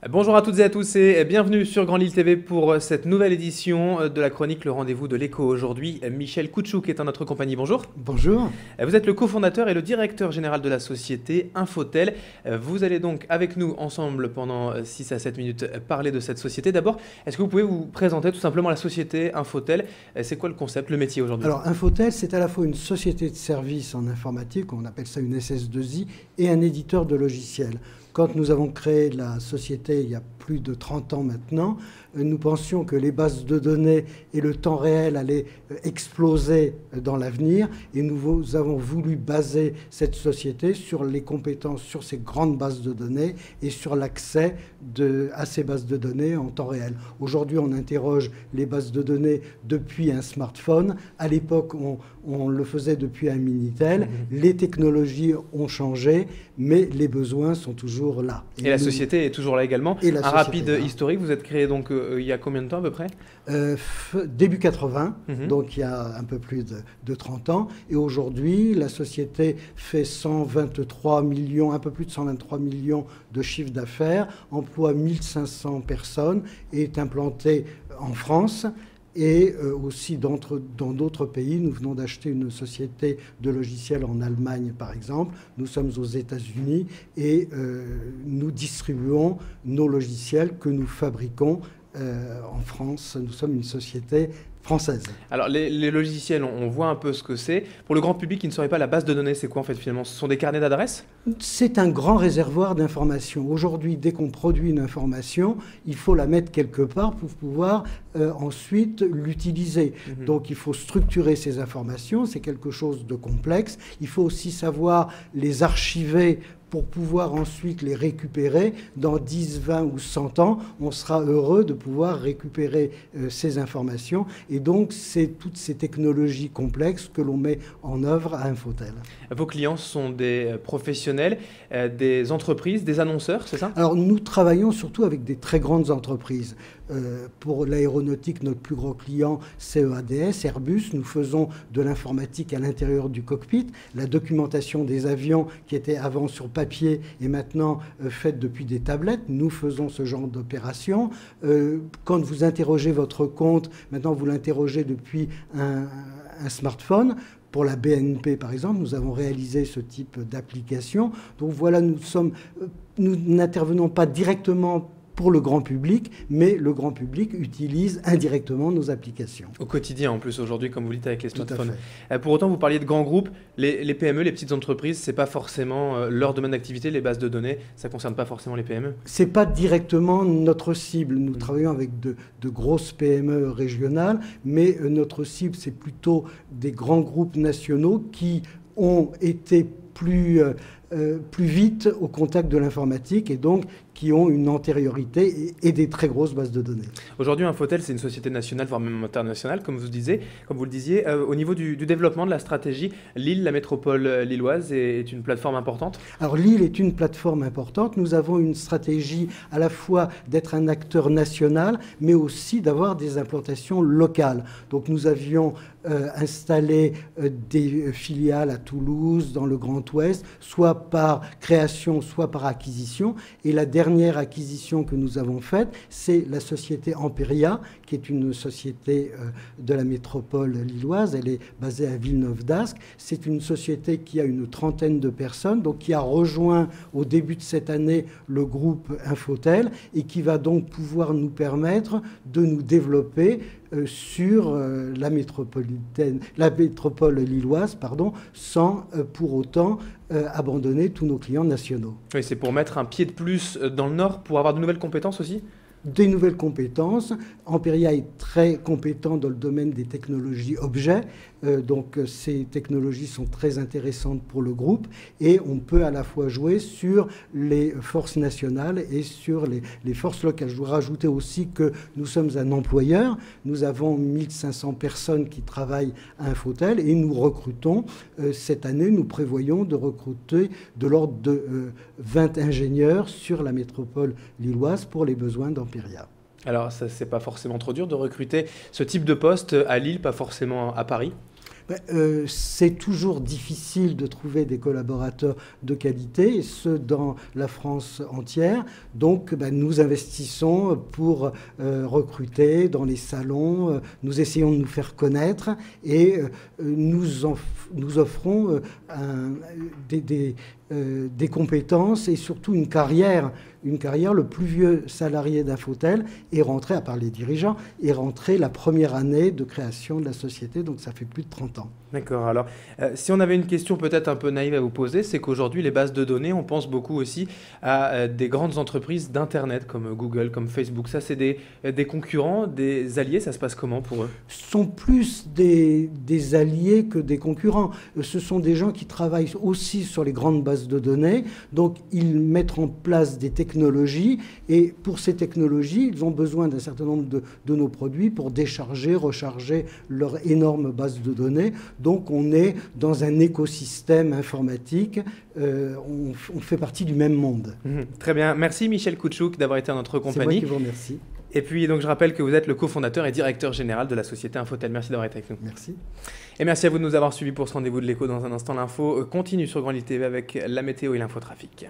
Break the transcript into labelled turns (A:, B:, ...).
A: Bonjour à toutes et à tous et bienvenue sur Grand Lille TV pour cette nouvelle édition de la chronique Le Rendez-vous de l'Écho. Aujourd'hui, Michel Couchouk est en notre compagnie. Bonjour.
B: Bonjour.
A: Vous êtes le cofondateur et le directeur général de la société Infotel. Vous allez donc avec nous ensemble pendant 6 à 7 minutes parler de cette société. D'abord, est-ce que vous pouvez vous présenter tout simplement la société Infotel? C'est quoi le concept, le métier aujourd'hui?
B: Alors Infotel, c'est à la fois une société de services en informatique, on appelle ça une SS2I, et un éditeur de logiciels. Quand nous avons créé la société il y a plus de 30 ans maintenant, nous pensions que les bases de données et le temps réel allaient exploser dans l'avenir et nous avons voulu baser cette société sur les compétences, sur ces grandes bases de données et sur l'accès à ces bases de données en temps réel. Aujourd'hui, on interroge les bases de données depuis un smartphone. À l'époque, on le faisait depuis un Minitel. Les technologies ont changé, mais les besoins sont toujours là.
A: Et la société est toujours là également. Un rapide historique, vous êtes créé donc il y a combien de temps à peu près?
B: Début 80, donc il y a un peu plus de 30 ans. Et aujourd'hui, la société fait 123 millions, un peu plus de 123 millions de chiffre d'affaires, emploie 1500 personnes et est implantée en France. Et aussi dans d'autres pays. Nous venons d'acheter une société de logiciels en Allemagne, par exemple. Nous sommes aux États-Unis et nous distribuons nos logiciels que nous fabriquons en France. Nous sommes une société française.
A: Alors les logiciels, on voit un peu ce que c'est. Pour le grand public qui ne saurait pas, la base de données, c'est quoi en fait finalement? Ce sont des carnets d'adresses?
B: C'est un grand réservoir d'informations. Aujourd'hui, dès qu'on produit une information, il faut la mettre quelque part pour pouvoir ensuite l'utiliser. Donc il faut structurer ces informations, c'est quelque chose de complexe. Il faut aussi savoir les archiver pour pouvoir ensuite les récupérer. Dans 10, 20 ou 100 ans, on sera heureux de pouvoir récupérer ces informations. Et donc, c'est toutes ces technologies complexes que l'on met en œuvre à Infotel.
A: Vos clients sont des professionnels, des entreprises, des annonceurs, c'est ça?
B: Alors, nous travaillons surtout avec des très grandes entreprises. Pour l'aéronautique, notre plus gros client, c'est EADS, Airbus. Nous faisons de l'informatique à l'intérieur du cockpit. La documentation des avions qui était avant sur papier est maintenant faite depuis des tablettes. Nous faisons ce genre d'opération. Quand vous interrogez votre compte, maintenant vous l'interrogez depuis un smartphone. Pour la BNP, par exemple, nous avons réalisé ce type d'application. Donc voilà, nous n'intervenons pas directement pour le grand public, mais le grand public utilise indirectement nos applications.
A: Au quotidien, en plus, aujourd'hui, comme vous dites, avec les smartphones. Pour autant, vous parliez de grands groupes. Les PME, les petites entreprises, ce n'est pas forcément leur domaine d'activité. Les bases de données, ça ne concerne pas forcément les PME?
B: Ce n'est pas directement notre cible. Nous travaillons avec de grosses PME régionales, mais notre cible, c'est plutôt des grands groupes nationaux qui ont été plus vite au contact de l'informatique et donc qui ont une antériorité et des très grosses bases de données.
A: Aujourd'hui, Infotel, c'est une société nationale, voire même internationale, comme vous le disiez. Au niveau du développement de la stratégie, Lille, la métropole lilloise, est une plateforme importante?
B: Alors Lille est une plateforme importante. Nous avons une stratégie à la fois d'être un acteur national, mais aussi d'avoir des implantations locales. Donc nous avions installé des filiales à Toulouse, dans le Grand Ouest, soit par création, soit par acquisition. Et la dernière acquisition que nous avons faite, c'est la société Amperia, qui est une société de la métropole lilloise. Elle est basée à Villeneuve-d'Ascq. C'est une société qui a une trentaine de personnes, donc qui a rejoint au début de cette année le groupe Infotel et qui va donc pouvoir nous permettre de nous développer sur la métropole lilloise, sans pour autant abandonner tous nos clients nationaux.
A: Oui, c'est pour mettre un pied de plus dans le Nord, pour avoir de nouvelles compétences aussi?
B: Des nouvelles compétences. Amperia est très compétent dans le domaine des technologies objets. Donc ces technologies sont très intéressantes pour le groupe et on peut à la fois jouer sur les forces nationales et sur les forces locales. Je dois rajouter aussi que nous sommes un employeur. Nous avons 1500 personnes qui travaillent à Infotel et nous recrutons. Cette année, nous prévoyons de recruter de l'ordre de 20 ingénieurs sur la métropole lilloise pour les besoins d'Amperia.
A: Alors, ça, c'est pas forcément trop dur de recruter ce type de poste à Lille, pas forcément à Paris?
B: C'est toujours difficile de trouver des collaborateurs de qualité, et ce dans la France entière. Donc nous investissons pour recruter dans les salons, nous essayons de nous faire connaître et nous offrons des compétences et surtout une carrière. Le plus vieux salarié d'Infotel est rentré, à part les dirigeants, est rentré la première année de création de la société, donc ça fait plus de 30 ans.
A: D'accord. Alors, si on avait une question peut-être un peu naïve à vous poser, c'est qu'aujourd'hui, les bases de données, on pense beaucoup aussi à des grandes entreprises d'Internet comme Google, comme Facebook. Ça, c'est des concurrents, des alliés. Ça se passe comment pour eux?
B: Ce sont plus des alliés que des concurrents. Ce sont des gens qui travaillent aussi sur les grandes bases de données. Donc, ils mettent en place des technologies. Et pour ces technologies, ils ont besoin d'un certain nombre de nos produits pour décharger, recharger leur énorme base de données. Donc, on est dans un écosystème informatique. On fait partie du même monde.
A: Très bien. Merci Michel Koutchouk d'avoir été à notre compagnie.
B: C'est moi qui vous remercie.
A: Et puis, donc, je rappelle que vous êtes le cofondateur et directeur général de la société Infotel. Merci d'avoir été avec nous.
B: Merci.
A: Et merci à vous de nous avoir suivis pour ce rendez-vous de l'écho. Dans un instant, l'info continue sur Grand Lille TV avec la météo et l'infotrafic.